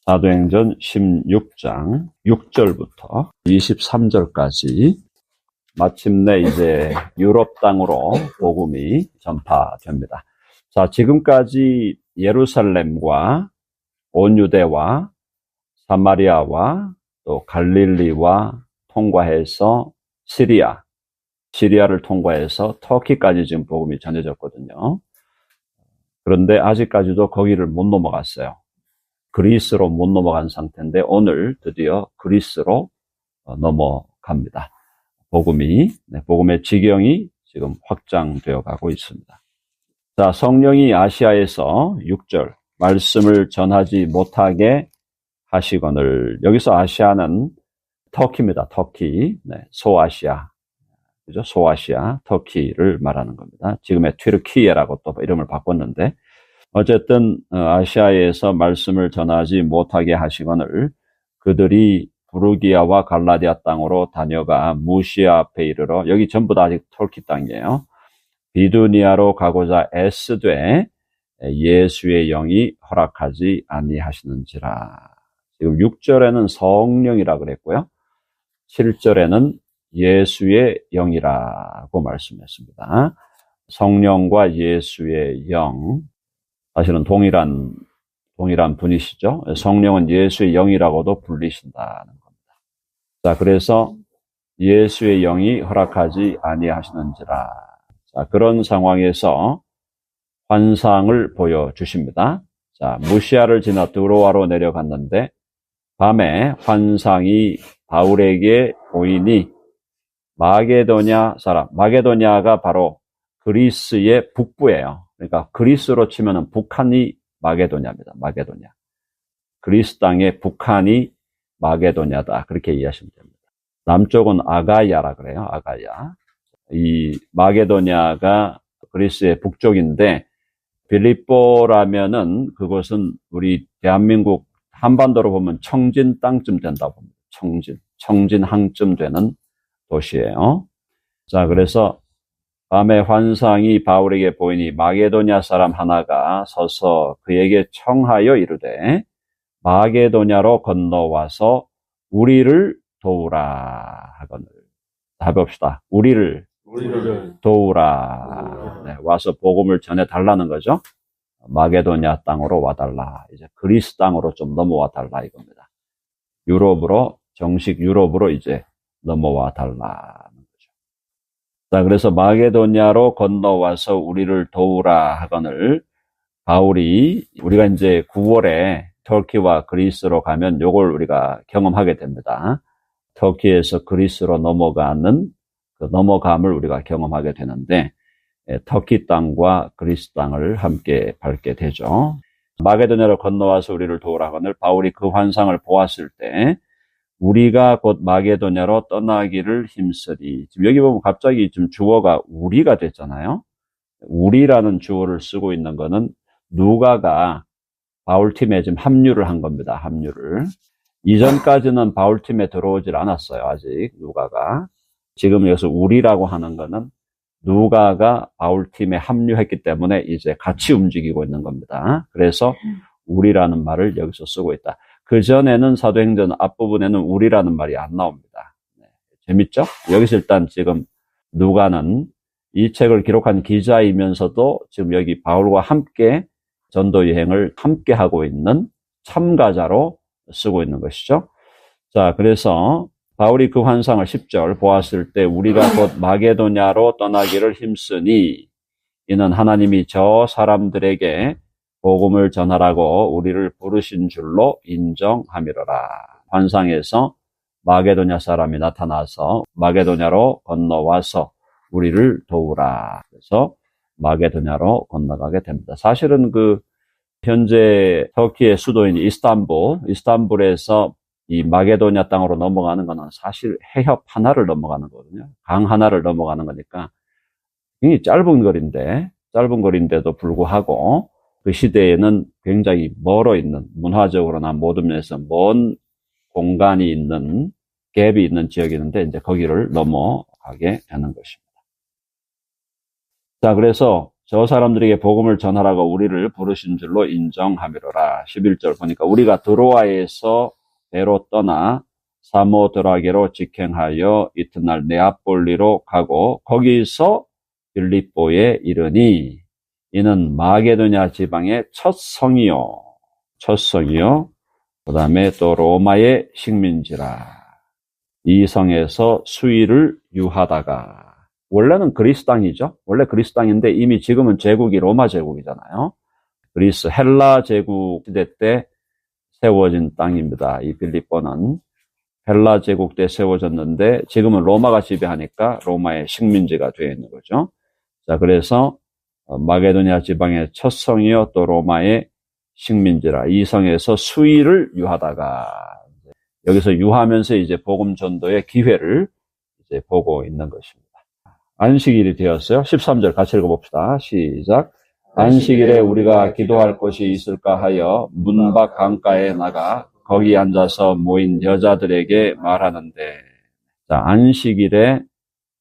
사도행전 16장 6절부터 23절까지 마침내 이제 유럽 땅으로 복음이 전파됩니다. 자, 지금까지 예루살렘과 온 유대와 사마리아와 또 갈릴리와 통과해서 시리아를 통과해서 터키까지 지금 복음이 전해졌거든요. 그런데 아직까지도 거기를 못 넘어갔어요. 그리스로 못 넘어간 상태인데 오늘 드디어 그리스로 넘어갑니다. 복음의 지경이 지금 확장되어 가고 있습니다. 자, 성령이 아시아에서 6절 말씀을 전하지 못하게 하시거늘. 여기서 아시아는 터키입니다. 터키. 소아시아. 그죠? 소아시아, 터키를 말하는 겁니다. 지금의 튀르키예라고 또 이름을 바꿨는데 어쨌든 아시아에서 말씀을 전하지 못하게 하시거늘 그들이 부르기아와 갈라디아 땅으로 다녀가 무시아 앞에 이르러, 여기 전부 다 아직 터키 땅이에요. 비두니아로 가고자 애쓰되 예수의 영이 허락하지 아니하시는지라. 지금 6절에는 성령이라 그랬고요. 7절에는 예수의 영이라고 말씀했습니다. 성령과 예수의 영, 사실은 동일한 분이시죠. 성령은 예수의 영이라고도 불리신다는 겁니다. 자, 그래서 예수의 영이 허락하지 아니하시는지라. 자, 그런 상황에서 환상을 보여주십니다. 자, 무시아를 지나 드로아로 내려갔는데 밤에 환상이 바울에게 보이니 마게도냐 사람, 마게도냐가 바로 그리스의 북부예요. 그러니까 그리스로 치면은 북한이 마게도냐입니다. 마게도냐. 그리스 땅의 북한이 마게도냐다. 그렇게 이해하시면 됩니다. 남쪽은 아가야라 그래요. 아가야. 이 마게도냐가 그리스의 북쪽인데 빌립보라면은 그것은 우리 대한민국 한반도로 보면 청진 땅쯤 된다고 봅니다. 청진항쯤 되는 도시예요. 자, 그래서 밤에 환상이 바울에게 보이니 마게도냐 사람 하나가 서서 그에게 청하여 이르되 마게도냐로 건너와서 우리를 도우라 하거늘. 해봅시다. 우리를 도우라. 네, 와서 복음을 전해 달라는 거죠. 마게도냐 땅으로 와달라. 이제 그리스 땅으로 좀 넘어와 달라 이겁니다. 정식 유럽으로 이제 넘어와 달라. 자, 그래서 마게도냐로 건너와서 우리를 도우라 하거늘. 바울이 우리가 이제 9월에 터키와 그리스로 가면 요걸 우리가 경험하게 됩니다. 터키에서 그리스로 넘어가는 그 넘어감을 우리가 경험하게 되는데 터키 땅과 그리스 땅을 함께 밟게 되죠. 마게도냐로 건너와서 우리를 도우라 하거늘. 바울이 그 환상을 보았을 때 우리가 곧 마게도냐로 떠나기를 힘쓰리. 지금 여기 보면 갑자기 지금 주어가 우리가 됐잖아요. 우리라는 주어를 쓰고 있는 거는 누가가 바울팀에 지금 합류를 한 겁니다. 합류를. 이전까지는 바울팀에 들어오질 않았어요. 아직 누가가. 지금 여기서 우리라고 하는 거는 누가가 바울팀에 합류했기 때문에 이제 같이 움직이고 있는 겁니다. 그래서 우리라는 말을 여기서 쓰고 있다. 그전에는 사도행전 앞부분에는 우리라는 말이 안 나옵니다. 네, 재밌죠? 여기서 일단 지금 누가는 이 책을 기록한 기자이면서도 지금 여기 바울과 함께 전도 여행을 함께 하고 있는 참가자로 쓰고 있는 것이죠. 자, 그래서 바울이 그 환상을 10절 보았을 때 우리가 곧 마게도냐로 떠나기를 힘쓰니 이는 하나님이 저 사람들에게 복음을 전하라고 우리를 부르신 줄로 인정함이로라. 환상에서 마게도냐 사람이 나타나서 마게도냐로 건너와서 우리를 도우라. 그래서 마게도냐로 건너가게 됩니다. 사실은 현재 터키의 수도인 이스탄불에서 이 마게도냐 땅으로 넘어가는 거는 사실 해협 하나를 넘어가는 거거든요. 강 하나를 넘어가는 거니까 굉장히 짧은 거리인데도 불구하고 그 시대에는 굉장히 멀어 있는, 문화적으로나 모든 면에서 먼 공간이 있는, 갭이 있는 지역이 있는데 이제 거기를 넘어가게 되는 것입니다. 자, 그래서 저 사람들에게 복음을 전하라고 우리를 부르신 줄로 인정하미로라. 11절 보니까 우리가 드로아에서 배로 떠나 사모드라게로 직행하여 이튿날 네아폴리로 가고 거기서 빌립보에 이르니 이는 마게도냐 지방의 첫 성이요. 그 다음에 또 로마의 식민지라. 이 성에서 수일을 유하다가 원래는 그리스 땅이죠. 원래 그리스 땅인데 이미 지금은 제국이 로마 제국이잖아요. 그리스 헬라 제국 시대 때 세워진 땅입니다. 이 빌립보는 헬라 제국 때 세워졌는데 지금은 로마가 지배하니까 로마의 식민지가 되어 있는 거죠. 자, 그래서 마게도냐 지방의 첫 성이요 또 로마의 식민지라. 이 성에서 수일을 유하다가 여기서 유하면서 이제 복음 전도의 기회를 이제 보고 있는 것입니다. 안식일이 되었어요. 13절 같이 읽어봅시다. 시작. 안식일에 우리가 기도할 곳이 있을까 하여 문 밖 강가에 나가 거기 앉아서 모인 여자들에게 말하는데, 자, 안식일에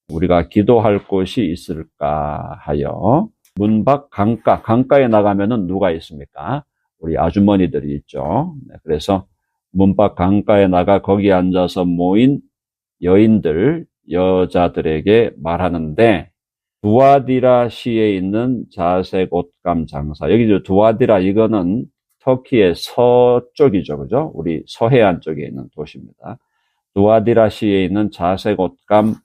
우리가 기도할 곳이 있을까 하여 문 밖 강가에 나가면은 누가 있습니까? 우리 아주머니들이 있죠. 네, 그래서 문 밖 강가에 나가 거기 앉아서 모인 여인들, 여자들에게 말하는데, 두아디라시에 있는 자색 옷감 장사. 여기 두아디라 이거는 터키의 서쪽이죠. 그죠? 우리 서해안 쪽에 있는 도시입니다. 두아디라시에 있는 자색 옷감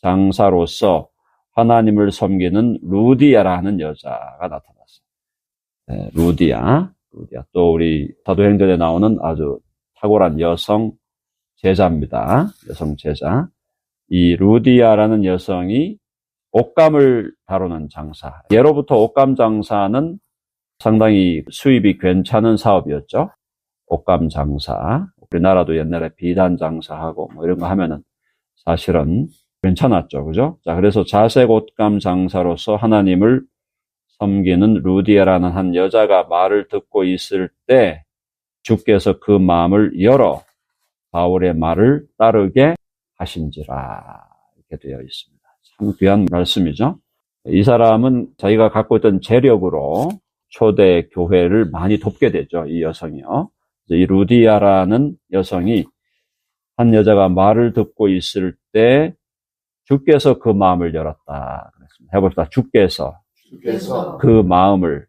장사로서 하나님을 섬기는 루디아라는 여자가 나타났어요. 네, 루디아. 또 우리 사도행전에 나오는 아주 탁월한 여성 제자입니다. 여성 제자. 이 루디아라는 여성이 옷감을 다루는 장사. 예로부터 옷감 장사는 상당히 수입이 괜찮은 사업이었죠. 옷감 장사. 우리나라도 옛날에 비단 장사하고 뭐 이런 거 하면은 사실은 괜찮았죠. 그죠? 자, 그래서 자색 옷감 장사로서 하나님을 섬기는 루디아라는 한 여자가 말을 듣고 있을 때 주께서 그 마음을 열어 바울의 말을 따르게 하신지라. 이렇게 되어 있습니다. 참 귀한 말씀이죠. 이 사람은 자기가 갖고 있던 재력으로 초대 교회를 많이 돕게 되죠. 이 여성이요. 이 루디아라는 여성이 한 여자가 말을 듣고 있을 때 주께서 그 마음을 열었다. 해봅시다. 주께서 그 마음을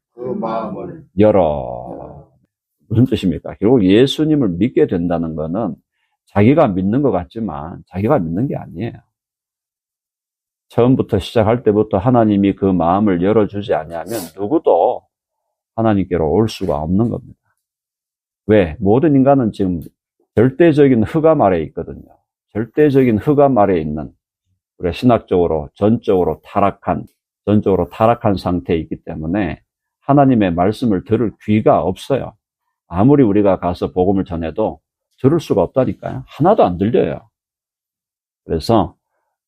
열어. 무슨 뜻입니까? 결국 예수님을 믿게 된다는 것은 자기가 믿는 것 같지만 자기가 믿는 게 아니에요. 처음부터 시작할 때부터 하나님이 그 마음을 열어주지 아니하면 누구도 하나님께로 올 수가 없는 겁니다. 왜? 모든 인간은 지금 절대적인 흑암 아래에 있거든요. 절대적인 흑암 아래에 있는, 우리가 신학적으로 전적으로 타락한 상태에 있기 때문에 하나님의 말씀을 들을 귀가 없어요. 아무리 우리가 가서 복음을 전해도 들을 수가 없다니까요. 하나도 안 들려요. 그래서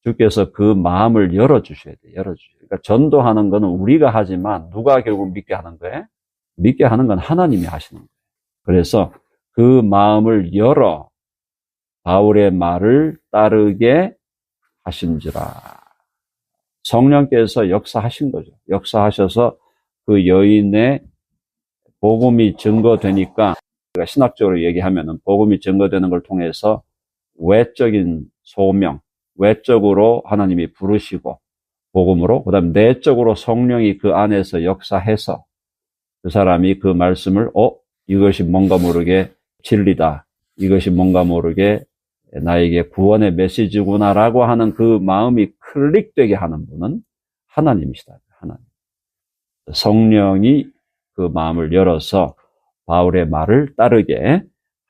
주께서 그 마음을 열어주셔야 돼요. 그러니까 전도하는 거는 우리가 하지만 누가 결국 믿게 하는 거예요? 믿게 하는 건 하나님이 하시는 거예요. 그래서 그 마음을 열어 바울의 말을 따르게 하신지라. 성령께서 역사하신 거죠. 역사하셔서 그 여인의 복음이 증거되니까, 우리가 신학적으로 얘기하면은 복음이 증거되는 걸 통해서 외적인 소명, 외적으로 하나님이 부르시고 복음으로, 그다음 내적으로 성령이 그 안에서 역사해서 그 사람이 그 말씀을 이것이 뭔가 모르게 진리다, 이것이 뭔가 모르게 나에게 구원의 메시지구나라고 하는 그 마음이 클릭되게 하는 분은 하나님이시다. 하나님. 성령이 그 마음을 열어서 바울의 말을 따르게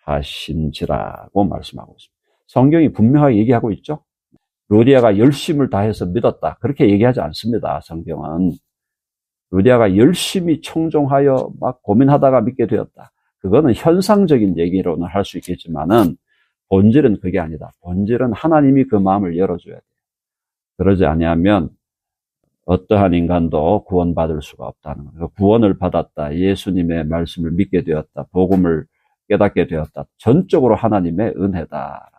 하신지라고 말씀하고 있습니다. 성경이 분명하게 얘기하고 있죠. 루디아가 열심을 다해서 믿었다, 그렇게 얘기하지 않습니다. 성경은 루디아가 열심히 청종하여 막 고민하다가 믿게 되었다, 그거는 현상적인 얘기로는 할 수 있겠지만은 본질은 그게 아니다. 본질은 하나님이 그 마음을 열어줘야 돼요. 그러지 아니하면 어떠한 인간도 구원받을 수가 없다는 거예요. 구원을 받았다, 예수님의 말씀을 믿게 되었다, 복음을 깨닫게 되었다, 전적으로 하나님의 은혜다.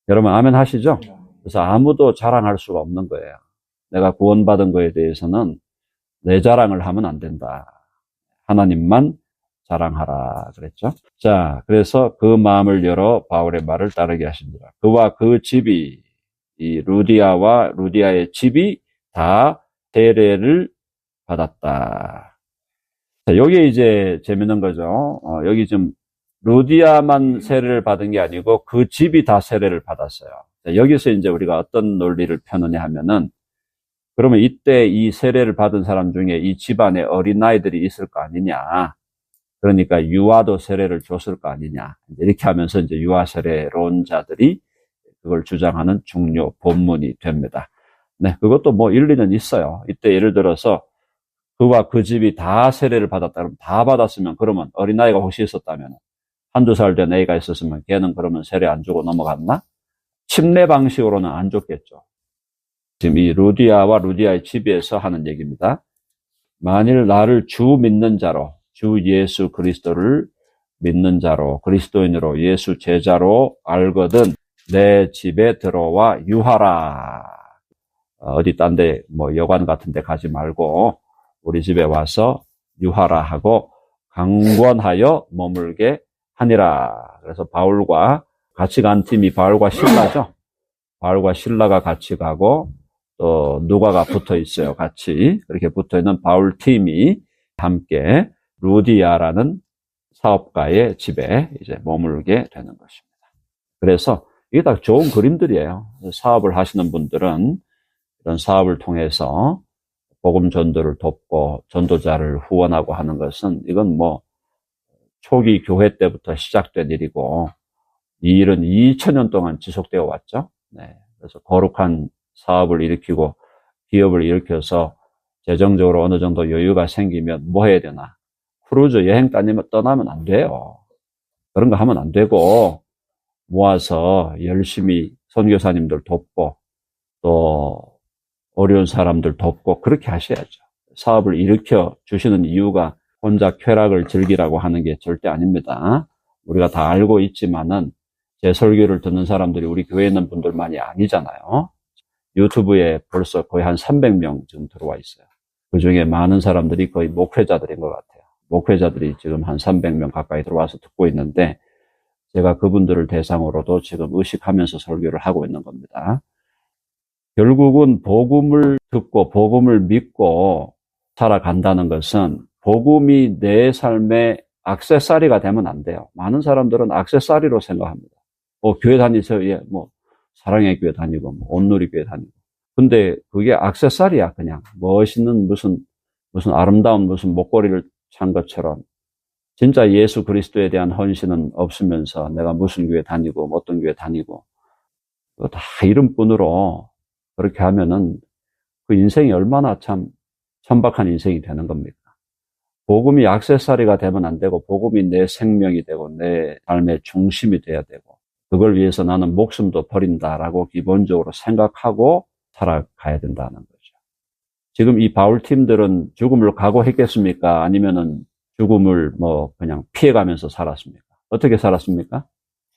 여러분 아멘 하시죠? 그래서 아무도 자랑할 수가 없는 거예요. 내가 구원받은 거에 대해서는 내 자랑을 하면 안 된다. 하나님만 자랑하라 그랬죠. 자, 그래서 그 마음을 열어 바울의 말을 따르게 하십니다. 그와 그 집이, 이 루디아와 루디아의 집이 다 세례를 받았다. 자, 여기 이제 재밌는 거죠. 여기 좀 루디아만 세례를 받은 게 아니고 그 집이 다 세례를 받았어요. 자, 여기서 이제 우리가 어떤 논리를 펴느냐 하면은, 그러면 이때 이 세례를 받은 사람 중에 이 집안에 어린아이들이 있을 거 아니냐. 그러니까 유아도 세례를 줬을 거 아니냐. 이렇게 하면서 이제 유아 세례론자들이 그걸 주장하는 중요 본문이 됩니다. 네, 그것도 뭐 일리는 있어요. 이때 예를 들어서 그와 그 집이 다 세례를 받았다. 그러면 다 받았으면, 그러면 어린아이가 혹시 있었다면, 한두 살 된 애가 있었으면 걔는 그러면 세례 안 주고 넘어갔나? 침례 방식으로는 안 줬겠죠. 지금 이 루디아와 루디아의 집에서 하는 얘기입니다. 만일 나를 주 믿는 자로, 주 예수 그리스도를 믿는 자로, 그리스도인으로, 예수 제자로 알거든 내 집에 들어와 유하라. 어디 딴 데 뭐 여관 같은 데 가지 말고 우리 집에 와서 유하라 하고 강권하여 머물게 하니라. 그래서 바울과 같이 간 팀이 바울과 실라죠. 바울과 실라가 같이 가고 또 누가가 붙어 있어요. 같이 그렇게 붙어 있는 바울 팀이 함께 루디아라는 사업가의 집에 이제 머물게 되는 것입니다. 그래서 이게 다 좋은 그림들이에요. 사업을 하시는 분들은 이런 사업을 통해서 복음 전도를 돕고 전도자를 후원하고 하는 것은, 이건 뭐 초기 교회 때부터 시작된 일이고 이 일은 2000년 동안 지속되어 왔죠. 네. 그래서 거룩한 사업을 일으키고 기업을 일으켜서 재정적으로 어느 정도 여유가 생기면 뭐 해야 되나? 크루즈 여행 떠나면 안 돼요. 그런 거 하면 안 되고 모아서 열심히 선교사님들 돕고 또 어려운 사람들 돕고 그렇게 하셔야죠. 사업을 일으켜 주시는 이유가 혼자 쾌락을 즐기라고 하는 게 절대 아닙니다. 우리가 다 알고 있지만은 제 설교를 듣는 사람들이 우리 교회에 있는 분들만이 아니잖아요. 유튜브에 벌써 거의 한 300명 지금 들어와 있어요. 그 중에 많은 사람들이 거의 목회자들인 것 같아요. 목회자들이 지금 한 300명 가까이 들어와서 듣고 있는데, 제가 그분들을 대상으로도 지금 의식하면서 설교를 하고 있는 겁니다. 결국은 복음을 듣고 복음을 믿고 살아간다는 것은 복음이 내 삶의 액세서리가 되면 안 돼요. 많은 사람들은 액세서리로 생각합니다. 교회 다니세요? 예, 뭐 사랑의 교회 다니고 뭐 온누리 교회 다니고. 근데 그게 액세서리야. 그냥 멋있는 무슨 아름다운 무슨 목걸이를 찬 것처럼 진짜 예수 그리스도에 대한 헌신은 없으면서 내가 무슨 교회 다니고 어떤 교회 다니고 다 이름뿐으로 그렇게 하면은 그 인생이 얼마나 참 천박한 인생이 되는 겁니까? 복음이 액세서리가 되면 안 되고 복음이 내 생명이 되고 내 삶의 중심이 돼야 되고, 그걸 위해서 나는 목숨도 버린다라고 기본적으로 생각하고 살아가야 된다는 거죠. 지금 이 바울 팀들은 죽음을 각오했겠습니까? 아니면은 죽음을 뭐 그냥 피해가면서 살았습니까? 어떻게 살았습니까?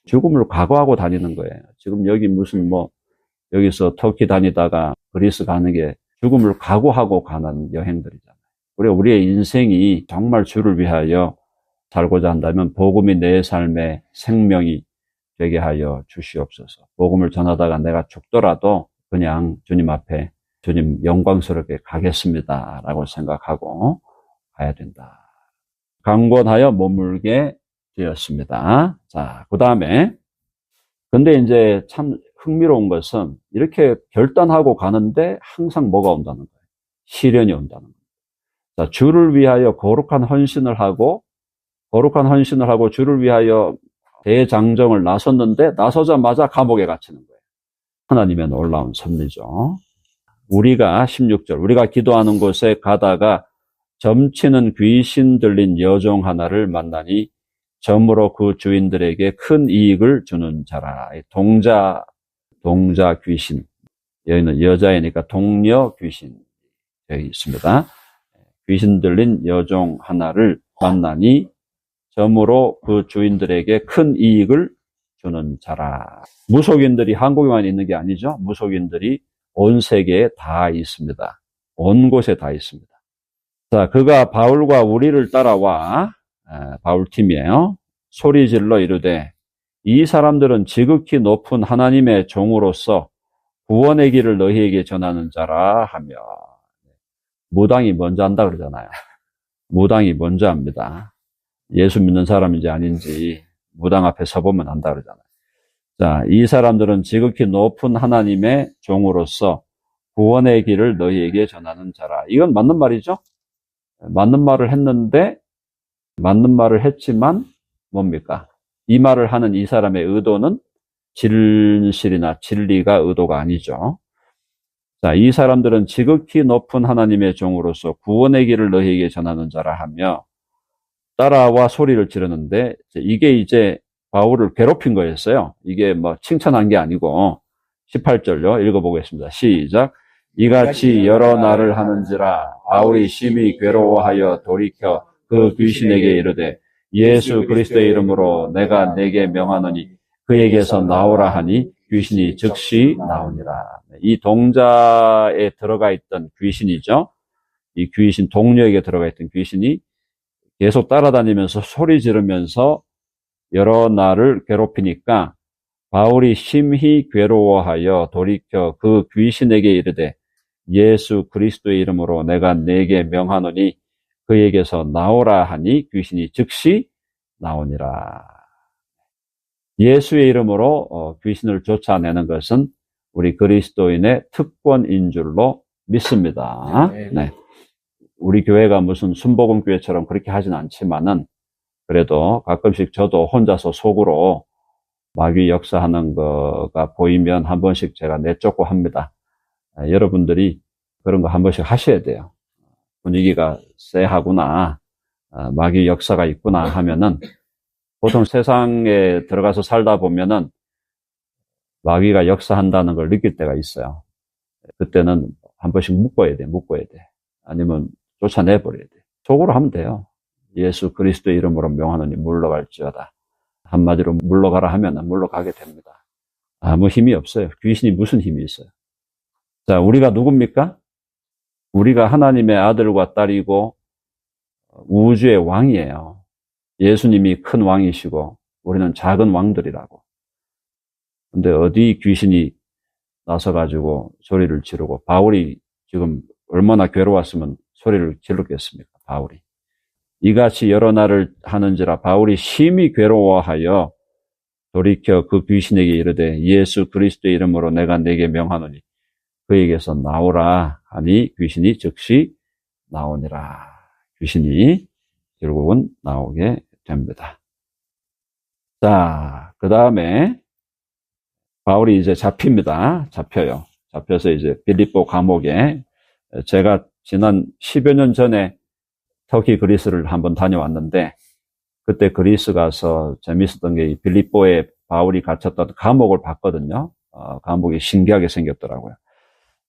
죽음을 각오하고 다니는 거예요. 지금 여기 무슨 여기서 터키 다니다가 그리스 가는 게 죽음을 각오하고 가는 여행들이잖아요. 우리의 인생이 정말 주를 위하여 살고자 한다면 복음이 내 삶의 생명이 되게 하여 주시옵소서. 복음을 전하다가 내가 죽더라도 그냥 주님 앞에 주님 영광스럽게 가겠습니다 라고 생각하고 가야 된다. 강권하여 머물게 되었습니다. 자, 그 다음에 근데 이제 참 흥미로운 것은 이렇게 결단하고 가는데 항상 뭐가 온다는 거예요? 시련이 온다는 거예요. 자, 주를 위하여 거룩한 헌신을 하고 주를 위하여 대장정을 나섰는데 나서자마자 감옥에 갇히는 거예요. 하나님의 놀라운 섭리죠. 우리가 16절 우리가 기도하는 곳에 가다가 점치는 귀신 들린 여종 하나를 만나니 점으로 그 주인들에게 큰 이익을 주는 자라. 동자 귀신. 여기는 여자이니까 동녀 귀신 여기 있습니다. 귀신 들린 여종 하나를 만나니 점으로 그 주인들에게 큰 이익을 주는 자라. 무속인들이 한국에만 있는 게 아니죠. 무속인들이 온 세계에 다 있습니다. 온 곳에 다 있습니다. 자, 그가 바울과 우리를 따라와, 바울팀이에요. 소리질러 이르되 이 사람들은 지극히 높은 하나님의 종으로서 구원의 길을 너희에게 전하는 자라 하며. 무당이 먼저 한다 그러잖아요. 무당이 먼저 합니다. 예수 믿는 사람인지 아닌지 무당 앞에 서보면 안다 그러잖아요. 자, 이 사람들은 지극히 높은 하나님의 종으로서 구원의 길을 너희에게 전하는 자라. 이건 맞는 말이죠? 맞는 말을 했는데, 맞는 말을 했지만 뭡니까? 이 말을 하는 이 사람의 의도는 진실이나 진리가 의도가 아니죠. 자, 이 사람들은 지극히 높은 하나님의 종으로서 구원의 길을 너희에게 전하는 자라 하며 따라와 소리를 지르는데, 이게 이제 바울을 괴롭힌 거였어요. 이게 뭐 칭찬한 게 아니고 18절요. 읽어보겠습니다. 시작. 이같이 여러 날을 하는지라 바울이 심히 괴로워하여 돌이켜 그 귀신에게 이르되 예수 그리스도의 이름으로 내가 네게 명하노니 그에게서 나오라 하니 귀신이 즉시 나오니라. 이 동자에 들어가 있던 귀신이죠. 이 귀신, 동료에게 들어가 있던 귀신이 계속 따라다니면서 소리 지르면서 여러 날을 괴롭히니까 바울이 심히 괴로워하여 돌이켜 그 귀신에게 이르되 예수 그리스도의 이름으로 내가 네게 명하노니 그에게서 나오라 하니 귀신이 즉시 나오니라. 예수의 이름으로 귀신을 쫓아내는 것은 우리 그리스도인의 특권인 줄로 믿습니다. 네. 우리 교회가 무슨 순복음교회처럼 그렇게 하진 않지만은 그래도 가끔씩 저도 혼자서 속으로 마귀 역사하는 거가 보이면 한 번씩 제가 내쫓고 합니다. 여러분들이 그런 거 한 번씩 하셔야 돼요. 분위기가 쎄하구나, 마귀 역사가 있구나 하면은 보통 세상에 들어가서 살다 보면은 마귀가 역사한다는 걸 느낄 때가 있어요. 그때는 한 번씩 묶어야 돼. 아니면 쫓아내버려야 돼. 속으로 하면 돼요. 예수 그리스도의 이름으로 명하노니 물러갈지어다. 한마디로 물러가라 하면 물러가게 됩니다. 아무 힘이 없어요. 귀신이 무슨 힘이 있어요? 자, 우리가 누굽니까? 우리가 하나님의 아들과 딸이고 우주의 왕이에요. 예수님이 큰 왕이시고 우리는 작은 왕들이라고. 근데 어디 귀신이 나서가지고 소리를 지르고, 바울이 지금 얼마나 괴로웠으면 소리를 지르겠습니까? 바울이. 이같이 여러 날을 하는지라 바울이 심히 괴로워하여 돌이켜 그 귀신에게 이르되 예수 그리스도의 이름으로 내가 네게 명하노니 그에게서 나오라 하니 귀신이 즉시 나오니라. 귀신이 결국은 나오게 됩니다. 자, 그 다음에 바울이 이제 잡혀요. 잡혀서 이제 빌립보 감옥에, 제가 지난 10여 년 전에 터키 그리스를 한번 다녀왔는데 그때 그리스 가서 재밌었던 게 빌립보에 바울이 갇혔던 감옥을 봤거든요. 감옥이 신기하게 생겼더라고요.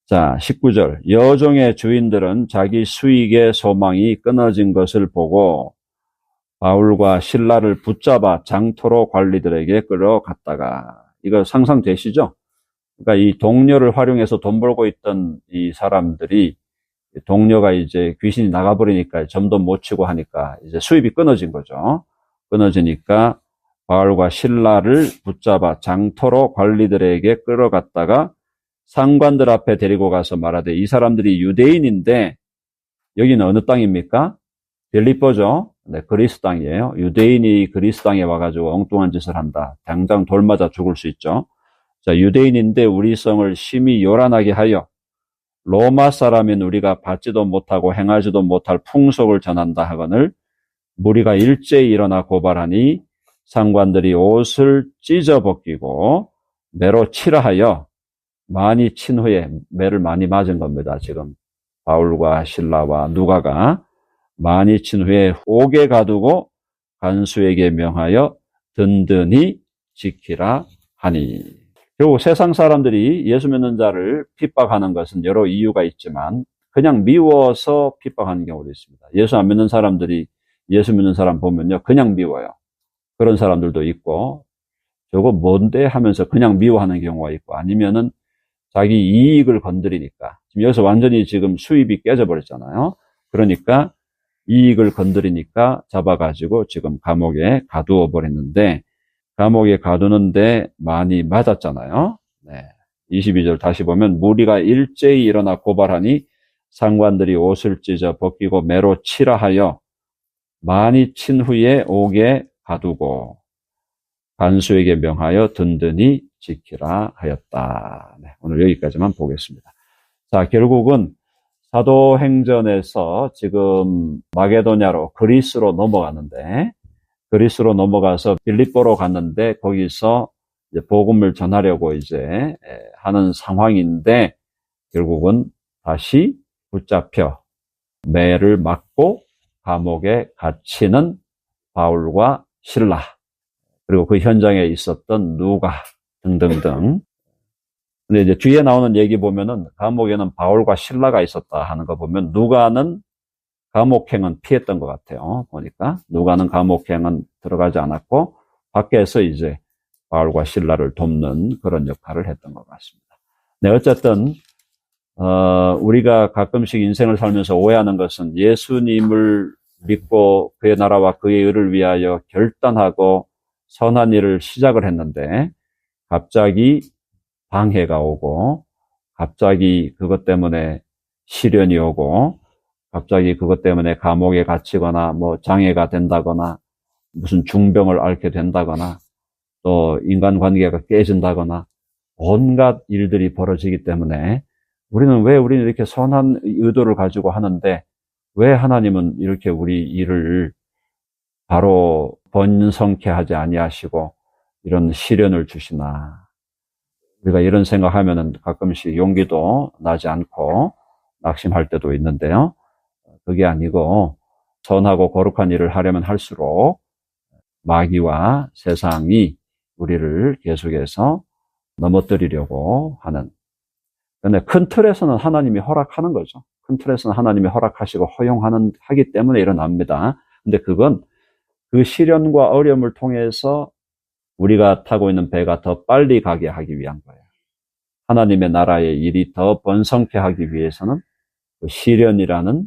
자, 19절. 여종의 주인들은 자기 수익의 소망이 끊어진 것을 보고 바울과 실라를 붙잡아 장토로 관리들에게 끌어갔다가, 이거 상상되시죠? 그러니까 이 동료를 활용해서 돈 벌고 있던 이 사람들이, 동료가 이제 귀신이 나가버리니까 점도 못 치고 하니까 이제 수입이 끊어진 거죠. 끊어지니까 바울과 실라를 붙잡아 장토로 관리들에게 끌어갔다가 상관들 앞에 데리고 가서 말하되, 이 사람들이 유대인인데 여기는 어느 땅입니까? 빌립보죠. 네, 그리스 땅이에요. 유대인이 그리스 땅에 와가지고 엉뚱한 짓을 한다. 당장 돌 맞아 죽을 수 있죠. 자, 유대인인데 우리 성을 심히 요란하게 하여 로마 사람인 우리가 받지도 못하고 행하지도 못할 풍속을 전한다 하거늘 무리가 일제히 일어나 고발하니 상관들이 옷을 찢어 벗기고 매로 치라 하여, 많이 친 후에, 매를 많이 맞은 겁니다. 지금 바울과 실라와 누가가 많이 친 후에 옥에 가두고 간수에게 명하여 든든히 지키라 하니. 결국 세상 사람들이 예수 믿는 자를 핍박하는 것은 여러 이유가 있지만 그냥 미워서 핍박하는 경우도 있습니다. 예수 안 믿는 사람들이 예수 믿는 사람 보면요, 그냥 미워요. 그런 사람들도 있고, 저거 뭔데 하면서 그냥 미워하는 경우가 있고, 아니면은 자기 이익을 건드리니까. 지금 여기서 완전히 지금 수입이 깨져버렸잖아요. 그러니까 이익을 건드리니까 잡아가지고 지금 감옥에 가두어 버렸는데, 감옥에 가두는데 많이 맞았잖아요. 네. 22절 다시 보면 무리가 일제히 일어나 고발하니 상관들이 옷을 찢어 벗기고 매로 치라 하여 많이 친 후에 옥에 가두고 간수에게 명하여 든든히 지키라 하였다. 네, 오늘 여기까지만 보겠습니다. 자, 결국은 사도행전에서 지금 마게도냐로 그리스로 넘어가는데, 그리스로 넘어가서 빌립보로 갔는데 거기서 이제 복음을 전하려고 이제 하는 상황인데, 결국은 다시 붙잡혀 매를 맞고 감옥에 갇히는 바울과 실라, 그리고 그 현장에 있었던 누가 등등등. 근데 이제 뒤에 나오는 얘기 보면은 감옥에는 바울과 실라가 있었다 하는 거 보면 누가는 감옥행은 피했던 것 같아요. 보니까 누가는 감옥행은 들어가지 않았고 밖에서 이제 바울과 실라를 돕는 그런 역할을 했던 것 같습니다. 네, 어쨌든 우리가 가끔씩 인생을 살면서 오해하는 것은 예수님을 믿고 그의 나라와 그의 의를 위하여 결단하고 선한 일을 시작을 했는데 갑자기 방해가 오고, 갑자기 그것 때문에 시련이 오고, 갑자기 그것 때문에 감옥에 갇히거나 뭐 장애가 된다거나 무슨 중병을 앓게 된다거나 또 인간관계가 깨진다거나 온갖 일들이 벌어지기 때문에 우리는 이렇게 선한 의도를 가지고 하는데 왜 하나님은 이렇게 우리 일을 바로 번성케 하지 아니하시고 이런 시련을 주시나. 우리가 이런 생각하면은 가끔씩 용기도 나지 않고 낙심할 때도 있는데요. 그게 아니고 선하고 거룩한 일을 하려면 할수록 마귀와 세상이 우리를 계속해서 넘어뜨리려고 하는. 근데 큰 틀에서는 하나님이 허락하는 거죠. 큰 틀에서는 하나님이 허락하시고 하기 때문에 일어납니다. 근데 그건 그 시련과 어려움을 통해서 우리가 타고 있는 배가 더 빨리 가게 하기 위한 거예요. 하나님의 나라의 일이 더 번성케 하기 위해서는 그 시련이라는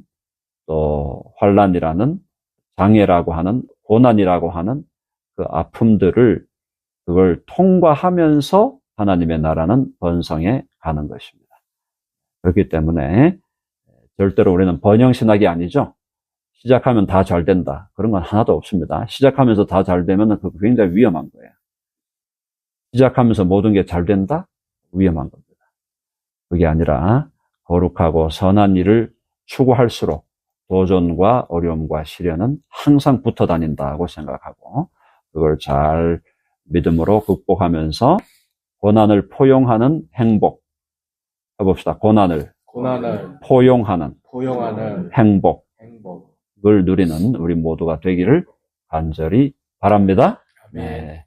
또 환난이라는 장애라고 하는 고난이라고 하는 그 아픔들을 그걸 통과하면서 하나님의 나라는 번성해 가는 것입니다. 그렇기 때문에 절대로 우리는 번영신학이 아니죠. 시작하면 다 잘 된다. 그런 건 하나도 없습니다. 시작하면서 다 잘 되면 그거 굉장히 위험한 거예요. 시작하면서 모든 게 잘 된다? 위험한 겁니다. 그게 아니라 거룩하고 선한 일을 추구할수록 도전과 어려움과 시련은 항상 붙어 다닌다고 생각하고 그걸 잘 믿음으로 극복하면서 고난을 포용하는 행복. 해봅시다. 고난을 포용하는 행복을 누리는 우리 모두가 되기를 간절히 바랍니다. 네.